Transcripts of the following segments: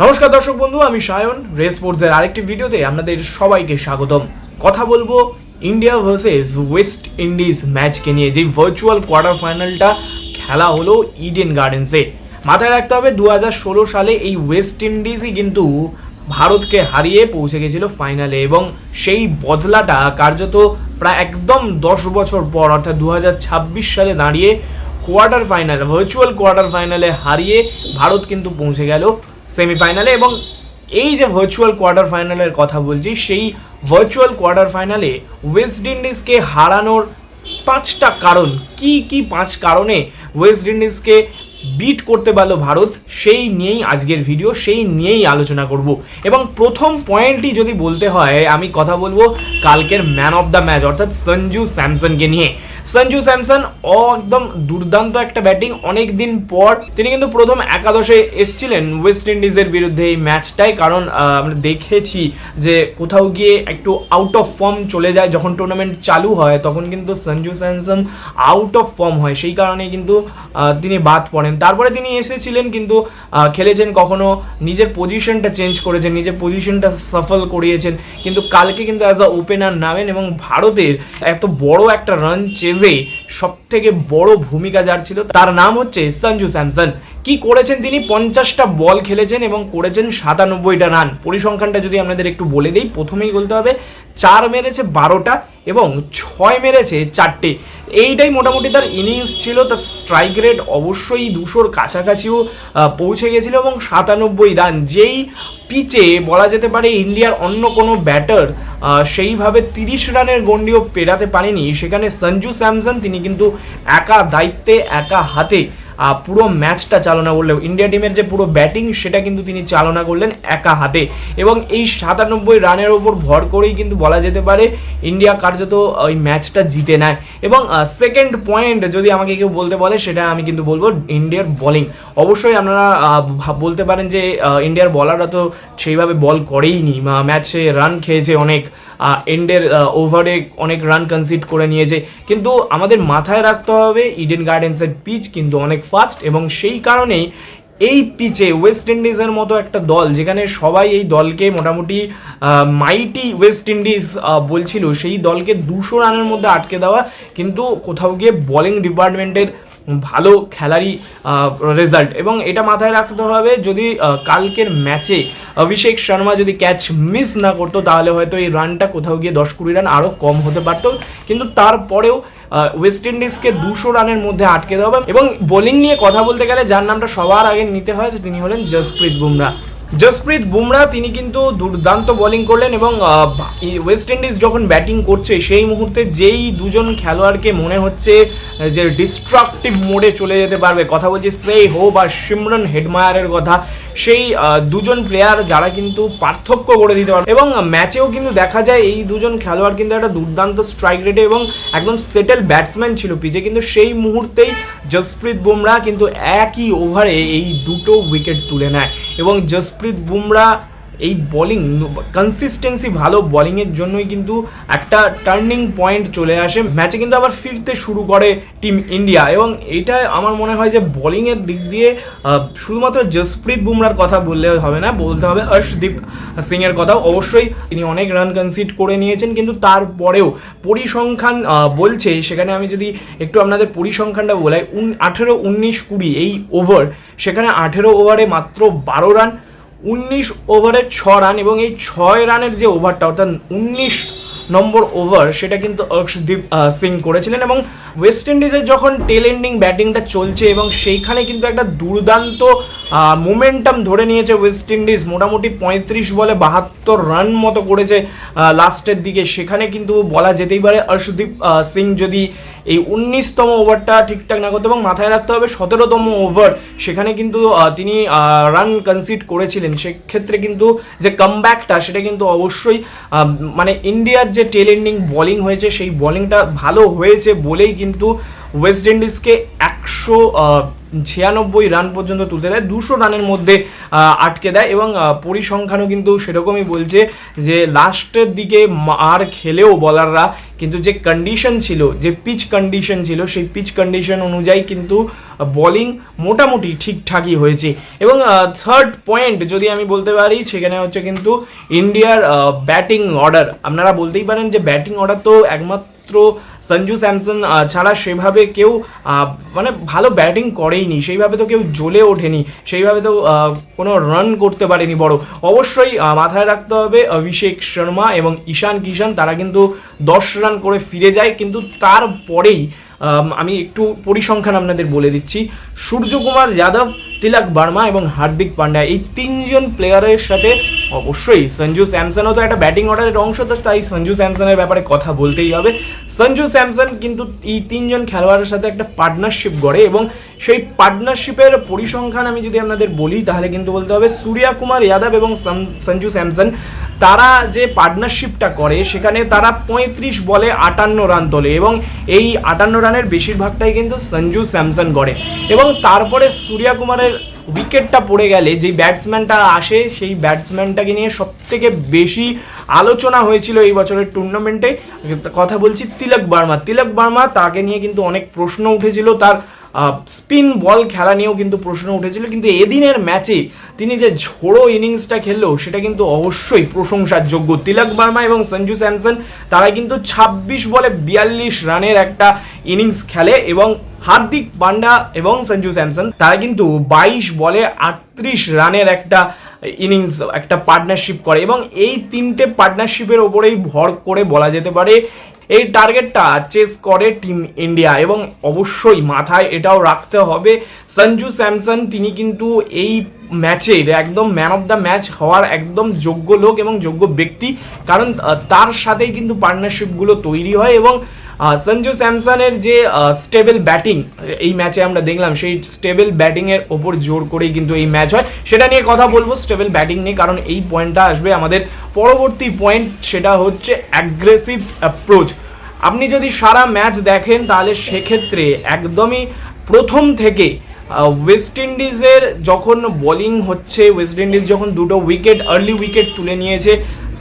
নমস্কার দর্শক বন্ধু, আমি সায়ন। রেস স্পোর্টসের আরেকটি ভিডিওতে আপনাদের সবাইকে স্বাগতম। কথা বলবো ইন্ডিয়া ভার্সেস ওয়েস্ট ইন্ডিজ ম্যাচকে নিয়ে, যেই ভার্চুয়াল কোয়ার্টার ফাইনালটা খেলা হলো ইডেন গার্ডেন্সে। মাথায় রাখতে হবে 2016 সালে এই ওয়েস্ট ইন্ডিজই কিন্তু ভারতকে হারিয়ে পৌঁছে গেছিল ফাইনালে, এবং সেই বদলাটা কার্যত প্রায় একদম 10 বছর পর অর্থাৎ 2026 সালে দাঁড়িয়ে কোয়ার্টার ফাইনাল, ভার্চুয়াল কোয়ার্টার ফাইনালে হারিয়ে ভারত কিন্তু পৌঁছে গেল সেমিফাইনালে। এবং এই যে ভার্চুয়াল কোয়ার্টার ফাইনালের কথা বলছি, সেই ভার্চুয়াল কোয়ার্টার ফাইনালে ওয়েস্ট ইন্ডিজকে হারানোর 5টা কারণ, কি 5 কারণে ওয়েস্ট ইন্ডিজকে বিট করতে পারলো ভারত, সেই নিয়েই আজকের ভিডিও, সেই নিয়েই আলোচনা করব। এবং প্রথম পয়েন্টই যদি বলতে হয়, আমি কথা বলবো কালকের ম্যান অফ দ্য ম্যাচ অর্থাৎ সঞ্জু স্যামসনকে নিয়ে। সঞ্জু স্যামসন একদম দুর্দান্ত একটা ব্যাটিং, অনেক দিন পর তিনি কিন্তু প্রথম একাদশে এসেছিলেন ওয়েস্ট ইন্ডিজের বিরুদ্ধে এই ম্যাচটায়। কারণ আমরা দেখেছি যে কোথাও গিয়ে একটু আউট অফ ফর্ম চলে যায়, যখন টুর্নামেন্ট চালু হয় তখন কিন্তু Sanju Samson out of form হয়, সেই কারণে কিন্তু তিনি বাদ পড়েন। তারপরে তিনি এসেছিলেন কিন্তু খেলেছেন, কখনো নিজের পজিশনটা চেঞ্জ করেছেন, নিজের পজিশনটা সফল করিয়েছেন, কিন্তু কালকে কিন্তু অ্যাজ আ ওপেনার নামেন এবং ভারতের এত বড় একটা রান চেজে সব থেকে বড় ভূমিকা যার ছিল তার নাম হচ্ছে সঞ্জু স্যামসন। কি করেছেন তিনি? 50টা বল খেলেছেন এবং করেছেন 97টা রান। পরিসংখ্যানটা যদি আপনাদের একটু বলে দিই, প্রথমেই বলতে হবে 4 মেরেছে 12টা এবং 6 মেরেছে 4টে। এইটাই মোটামুটি তার ইনিংস ছিল। তার স্ট্রাইক রেট অবশ্যই 200-র কাছাকাছিও পৌঁছে গেছিল এবং 97 রান, যেই পিচে বলা যেতে পারে ইন্ডিয়ার অন্য কোনো ব্যাটার সেইভাবে 30 রানের গন্ডিও পেরাতে পারেনি, সেখানে সঞ্জু স্যামসন তিনি কিন্তু একা দায়িত্বে, একা হাতে পুরো ম্যাচটা চালনা করলেন। ইন্ডিয়া টিমের যে পুরো ব্যাটিং সেটা কিন্তু তিনি চালনা করলেন একা হাতে, এবং এই 97 রানের ওপর ভর করেই কিন্তু বলা যেতে পারে ইন্ডিয়া কার্যত ওই ম্যাচটা জিতে নেয়। এবং সেকেন্ড পয়েন্ট যদি আমাকে কেউ বলতে বলে, সেটা আমি কিন্তু বলবো ইন্ডিয়ার বোলিং। অবশ্যই আপনারা বলতে পারেন যে ইন্ডিয়ার বলাররা তো সেইভাবে বল করেইনি, ম্যাচে রান খেয়েছে অনেক, এন্ডের ওভারে অনেক রান কনসিড করে নিয়েছে, কিন্তু আমাদের মাথায় রাখতে হবে ইডেন গার্ডেন্সের পিচ কিন্তু অনেক ফাস্ট, এবং সেই কারণেই এই পিচে ওয়েস্ট ইন্ডিজের মতো একটা দল, যেখানে সবাই এই দলকে মোটামুটি মাইটি ওয়েস্ট ইন্ডিজ বলছিল, সেই দলকে 200 রানের মধ্যে আটকে দেওয়া কিন্তু কোথাও গিয়ে বোলিং ডিপার্টমেন্টের ভালো খেলারই রেজাল্ট। এবং এটা মাথায় রাখতে হবে, যদি কালকের ম্যাচে অভিষেক শর্মা যদি ক্যাচ মিস না করতো, তাহলে হয়তো এই রানটা কোথাও গিয়ে 10-20 রান আরও কম হতে পারতো, কিন্তু তারপরেও ওয়েস্ট ইন্ডিজকে 200 রানের মধ্যে আটকে দেওয়া। এবং বোলিং নিয়ে কথা বলতে গেলে যার নামটা সবার আগে নিতে হয়, তিনি হলেন জসপ্রীত বুমরা। তিনি কিন্তু দুর্দান্ত বোলিং করলেন, এবং ওয়েস্ট ইন্ডিজ যখন ব্যাটিং করছে সেই মুহূর্তে যেই দুজন খেলোয়াড়কে মনে হচ্ছে যে ডিস্ট্রাকটিভ মোডে চলে যেতে পারবে, কথা বলছি সেই হোপ আর সিমরন হেডমায়ারের কথা, সেই দুজন প্লেয়ার যারা কিন্তু পার্থক্য করে দিতে পারবে। এবং ম্যাচেও কিন্তু দেখা যায় এই দুজন খেলোয়াড় কিন্তু একটা দুর্দান্ত স্ট্রাইক রেটে এবং একদম সেটেল ব্যাটসম্যান ছিল পিচে, কিন্তু সেই মুহূর্তেই জসপ্রীত বুমরা কিন্তু একই ওভারে এই 2টো উইকেট তুলে নেয়। এবং জসপ্রীত বুমরা এই বোলিং কনসিস্টেন্সি, ভালো বোলিংয়ের জন্যই কিন্তু একটা টার্নিং পয়েন্ট চলে আসে ম্যাচে, কিন্তু আবার ফিরতে শুরু করে টিম ইন্ডিয়া। এবং এটা আমার মনে হয় যে বোলিংয়ের দিক দিয়ে শুধুমাত্র জসপ্রীত বুমরার কথা বললে হবে না, বলতে হবে অর্শদীপ সিংয়ের কথাও। অবশ্যই তিনি অনেক রান কনসিড করে নিয়েছেন, কিন্তু তারপরেও পরিসংখ্যান বলছে, সেখানে আমি যদি একটু আপনাদের পরিসংখ্যানটা বলাই, 18, 19, 20 এই ওভার, সেখানে 18 ওভারে মাত্র 12 রান, 19 ওভারে 6 রান, এবং এই 6 রানের যে ওভারটা অর্থাৎ 19 নম্বর ওভার, সেটা কিন্তু অর্শদীপ সিং করেছিলেন। এবং ওয়েস্ট ইন্ডিজের যখন টেল এন্ডিং ব্যাটিংটা চলছে এবং সেইখানে কিন্তু একটা দুর্দান্ত মোমেন্টাম ধরে নিয়েছে ওয়েস্ট ইন্ডিজ, মোটামুটি 35 বলে 72 রান মতো করেছে লাস্টের দিকে, সেখানে কিন্তু বলা যেতেই পারে অর্শদীপ সিং যদি এই 19তম ওভারটা ঠিকঠাক না করতে, এবং মাথায় রাখতে হবে 17তম ওভার সেখানে কিন্তু তিনি রান কনসিড করেছিলেন, সেক্ষেত্রে কিন্তু যে কামব্যাকটা সেটা কিন্তু অবশ্যই মানে ইন্ডিয়ার যে টেল এন্ডিং বোলিং হয়েছে সেই বোলিংটা ভালো হয়েছে বলেই কিন্তু ওয়েস্ট ইন্ডিজকে 196 রান পর্যন্ত তুলতে দেয়, 200 রানের মধ্যে আটকে দেয়। এবং পরিসংখ্যানও কিন্তু সেরকমই বলছে যে লাস্টের দিকে মার খেলেও বলাররা কিন্তু যে কন্ডিশন ছিল, যে পিচ কন্ডিশন ছিল, সেই পিচ কন্ডিশন অনুযায়ী কিন্তু বোলিং মোটামুটি ঠিকঠাকই হয়েছে। এবং থার্ড পয়েন্ট যদি আমি বলতে পারি সেখানে হচ্ছে কিন্তু ইন্ডিয়ার ব্যাটিং অর্ডার। আপনারা বলতেই পারেন যে ব্যাটিং অর্ডার তো একমাত্র সঞ্জু স্যামসন ছাড়া সেভাবে কেউ মানে ভালো ব্যাটিং করেইনি, সেইভাবে তো কেউ জ্বলে ওঠেনি, সেইভাবে তো কোনো রান করতে পারেনি বড়। অবশ্যই মাথায় রাখতে হবে অভিষেক শর্মা এবং ঈশান কিষান, তারা কিন্তু 10 রান করে ফিরে যায়। কিন্তু তারপরেই আমি একটু পরিসংখ্যান আপনাদের বলে দিচ্ছি। সূর্যকুমার যাদব, তিলক বার্মা এবং হার্দিক পান্ডিয়া, এই 3জন প্লেয়ারের সাথে অবশ্যই সঞ্জু স্যামসনও তো একটা ব্যাটিং অর্ডারের অংশ, তো তাই সঞ্জু স্যামসনের ব্যাপারে কথা বলতেই হবে। সঞ্জু স্যামসন কিন্তু এই 3জন খেলোয়াড়ের সাথে একটা পার্টনারশিপ গড়ে, এবং সেই পার্টনারশিপের পরিসংখ্যান আমি যদি আপনাদের বলি তাহলে কিন্তু বলতে হবে সূর্যকুমার যাদব এবং সঞ্জু স্যামসন, তারা যে পার্টনারশিপটা করে সেখানে তারা 35 বলে 58 রান তোলে, এবং এই 58 রানের বেশিরভাগটাই কিন্তু সঞ্জু স্যামসন গড়ে। এবং তারপরে সূর্যকুমারের উইকেটটা পড়ে গেলে যেই ব্যাটসম্যানটা আসে, সেই ব্যাটসম্যানটাকে নিয়ে সবথেকে বেশি আলোচনা হয়েছিল এই বছরের টুর্নামেন্টে। কথা বলছি তিলক বার্মা। তিলক বার্মা, তাকে নিয়ে কিন্তু অনেক প্রশ্ন উঠেছিল, তার স্পিন বল খেলা নিয়েও কিন্তু প্রশ্ন উঠেছিল। কিন্তু এদিনের ম্যাচে তিনি যে ঝোড়ো ইনিংসটা খেললো সেটা কিন্তু অবশ্যই প্রশংসার যোগ্য। তিলক বার্মা এবং সঞ্জু স্যামসন, তারা কিন্তু 26 বলে 42 রানের একটা ইনিংস খেলে, এবং হার্দিক পান্ডিয়া এবং সঞ্জু স্যামসন, তারা কিন্তু 22 বলে 38 রানের একটা ইনিংস, একটা পার্টনারশিপ করে। এবং এই 3টে পার্টনারশিপের ওপরেই ভর করে বলা যেতে পারে এই টার্গেটটা চেস করে টিম ইন্ডিয়া। এবং অবশ্যই মাথায় এটাও রাখতে হবে সঞ্জু স্যামসন, তিনি কিন্তু এই ম্যাচের একদম ম্যান অফ দ্য ম্যাচ হওয়ার একদম যোগ্য লোক এবং যোগ্য ব্যক্তি, কারণ তার সাথেই কিন্তু পার্টনারশিপগুলো তৈরি হয়। এবং সঞ্জু স্যামসনের যে স্টেবল ব্যাটিং এই ম্যাচে আমরা দেখলাম, সেই স্টেবল ব্যাটিংয়ের ওপর জোর করেই কিন্তু এই ম্যাচ হয়। সেটা নিয়ে কথা বলবো, স্টেবল ব্যাটিং নিয়ে, কারণ এই পয়েন্টটা আসবে আমাদের পরবর্তী পয়েন্ট, সেটা হচ্ছে অ্যাগ্রেসিভ অ্যাপ্রোচ। আপনি যদি সারা ম্যাচ দেখেন তাহলে সেক্ষেত্রে একদমই প্রথম থেকে ওয়েস্ট ইন্ডিজের যখন বোলিং হচ্ছে, ওয়েস্ট ইন্ডিজ যখন 2টো উইকেট আর্লি উইকেট তুলে নিয়েছে,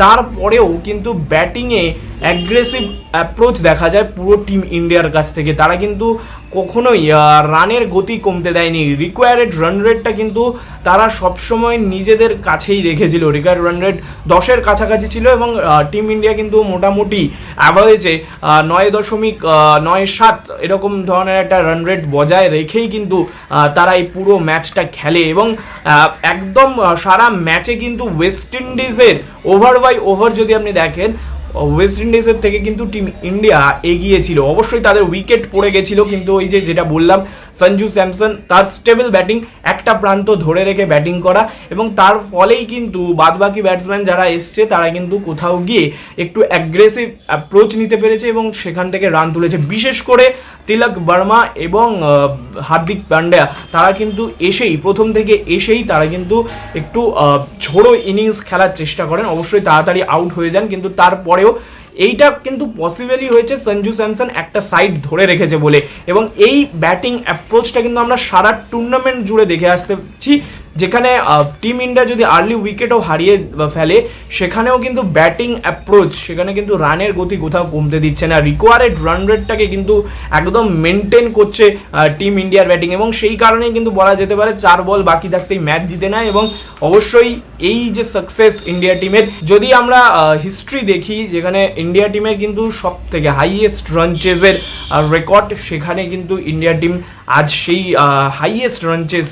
তারপরেও কিন্তু ব্যাটিংয়ে অ্যাগ্রেসিভ অ্যাপ্রোচ দেখা যায় পুরো টিম ইন্ডিয়ার কাছ থেকে। তারা কিন্তু কখনোই রানের গতি কমতে দেয়নি, রিকোয়ার্ড রান রেটটা কিন্তু তারা সবসময় নিজেদের কাছেই রেখেছিল। রিকোয়ার্ড রান রেট 10-এর কাছাকাছি ছিল, এবং টিম ইন্ডিয়া কিন্তু মোটামুটি অ্যাভারেজে 9.97 এরকম ধরনের একটা রান রেট বজায় রেখেই কিন্তু তারা এই পুরো ম্যাচটা খেলে। এবং একদম সারা ম্যাচে কিন্তু ওয়েস্ট ইন্ডিজের ওভার বাই ওভার যদি আপনি দেখেন, ওয়েস্ট ইন্ডিজের থেকে কিন্তু টিম ইন্ডিয়া এগিয়ে ছিল। অবশ্যই তাদের উইকেট পড়ে গেছিলো, কিন্তু ওই যে যেটা বললাম, সঞ্জু স্যামসন তার স্টেবল ব্যাটিং, একটা প্রান্ত ধরে রেখে ব্যাটিং করা, এবং তার ফলেই কিন্তু বাদবাকি ব্যাটসম্যান যারা এসছে তারা কিন্তু কোথাও গিয়ে একটু অ্যাগ্রেসিভ অ্যাপ্রোচ নিতে পেরেছে এবং সেখান থেকে রান তুলেছে। বিশেষ করে তিলক বার্মা এবং হার্দিক পান্ডিয়া, তারা কিন্তু প্রথম থেকে এসেই তারা কিন্তু একটু ঝোড়ো ইনিংস খেলার চেষ্টা করেন। অবশ্যই তাড়াতাড়ি আউট হয়ে যান, কিন্তু তারপরেও এইটা কিন্তু পসিবলই হয়েছে সঞ্জু স্যামসন একটা সাইড ধরে রেখেছে বলে। এবং এই ব্যাটিং অ্যাপ্রোচটা কিন্তু আমরা সারা টুর্নামেন্ট জুড়ে দেখে আসতেছি, যেখানে টিম ইন্ডিয়া যদি আর্লি উইকেটও হারিয়ে ফেলে, সেখানেও কিন্তু ব্যাটিং অ্যাপ্রোচ, সেখানে কিন্তু রানের গতি কোথাও কমতে দিচ্ছে না, রিকোয়ার্ড রান রেটটাকে কিন্তু একদম মেনটেন করছে টিম ইন্ডিয়ার ব্যাটিং। এবং সেই কারণেই কিন্তু বলা যেতে পারে 4 বল বাকি থাকতেই ম্যাচ জিতে নেয়। এবং অবশ্যই এই যে সাকসেস ইন্ডিয়া টিমের, যদি আমরা হিস্ট্রি দেখি, যেখানে ইন্ডিয়া টিমের কিন্তু সব থেকে হাইয়েস্ট রান চেজের রেকর্ড, সেখানে কিন্তু ইন্ডিয়া টিম আজ সেই হাইয়েস্ট রান চেজ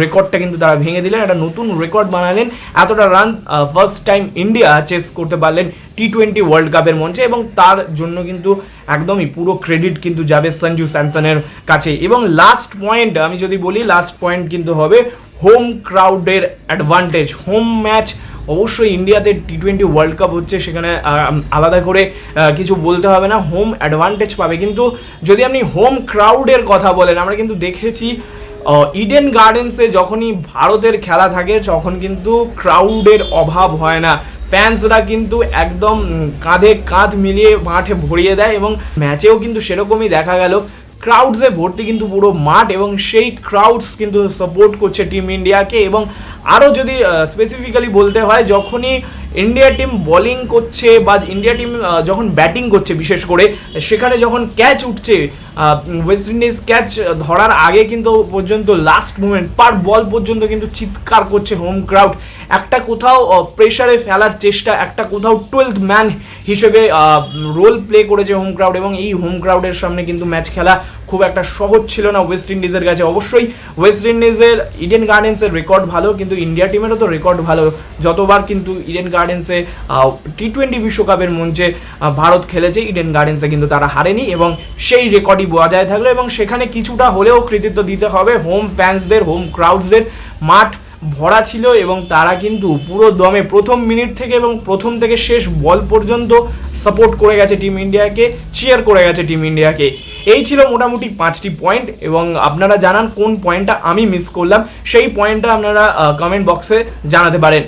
রেকর্ডটা কিন্তু তারা ভেঙে দিলেন, একটা নতুন রেকর্ড বানালেন। এতটা run first time India chase করতে পারলেন T20 ওয়ার্ল্ড কাপের মঞ্চে, এবং তার জন্য কিন্তু একদমই পুরো ক্রেডিট কিন্তু যাবে সঞ্জু স্যামসনের কাছে। এবং লাস্ট পয়েন্ট আমি যদি বলি, লাস্ট পয়েন্ট কিন্তু হবে হোম ক্রাউডের অ্যাডভান্টেজ। হোম ম্যাচ, অবশ্যই ইন্ডিয়াতে T20 ওয়ার্ল্ড কাপ হচ্ছে, সেখানে আলাদা করে কিছু বলতে হবে না, হোম অ্যাডভান্টেজ পাবে। কিন্তু যদি আপনি হোম ক্রাউডের কথা বলেন, আমরা কিন্তু দেখেছি ইডেন গার্ডেন্সে যখনই ভারতের খেলা থাকে তখন কিন্তু ক্রাউডের অভাব হয় না, ফ্যান্সরা কিন্তু একদম কাঁধে কাঁধ মিলিয়ে মাঠে ভরিয়ে দেয়। এবং ম্যাচেও কিন্তু সেরকমই দেখা গেল, ক্রাউডসে ভর্তি কিন্তু পুরো মাঠ, এবং সেই ক্রাউডস কিন্তু সাপোর্ট করছে টিম ইন্ডিয়াকে। এবং আরও যদি স্পেসিফিক্যালি বলতে হয়, যখনই ইন্ডিয়া টিম বোলিং করছে বা ইন্ডিয়া টিম যখন ব্যাটিং করছে বিশেষ করে, সেখানে যখন ক্যাচ উঠছে, ওয়েস্ট ইন্ডিজ ক্যাচ ধরার আগে কিন্তু পর্যন্ত লাস্ট মুমেন্ট পার বল পর্যন্ত কিন্তু চিৎকার করছে হোম ক্রাউড। একটা কোথাও প্রেশারে ফেলার চেষ্টা, একটা কোথাও 12th ম্যান হিসেবে রোল প্লে করেছে হোম ক্রাউড। এবং এই হোম ক্রাউডের সামনে কিন্তু ম্যাচ খেলা খুব একটা সহজ ছিল না ওয়েস্ট ইন্ডিজের কাছে। অবশ্যই ওয়েস্ট ইন্ডিজের ইডেন গার্ডেন্সের রেকর্ড ভালো, কিন্তু ইন্ডিয়া টিমেরও তো রেকর্ড ভালো। যতবার কিন্তু ইডেন গার্ডেন্সে T20 বিশ্বকাপের মঞ্চে ভারত খেলেছে, ইডেন গার্ডেন্সে কিন্তু তারা হারেনি, এবং সেই রেকর্ডই বজায় থাকলো। এবং সেখানে কিছুটা হলেও কৃতিত্ব দিতে হবে হোম ফ্যান্সদের, হোম ক্রাউডসদের। মাঠ ভরা ছিল এবং তারা কিন্তু পুরো দমে প্রথম মিনিট থেকে এবং প্রথম থেকে শেষ বল পর্যন্ত সাপোর্ট করে গেছে টিম ইন্ডিয়াকে, চিয়ার করে গেছে টিম ইন্ডিয়াকে। এই ছিল মোটামুটি 5টি পয়েন্ট, এবং আপনারা জানান কোন পয়েন্টটা আমি মিস করলাম, সেই পয়েন্টটা আপনারা কমেন্ট বক্সে জানাতে পারেন।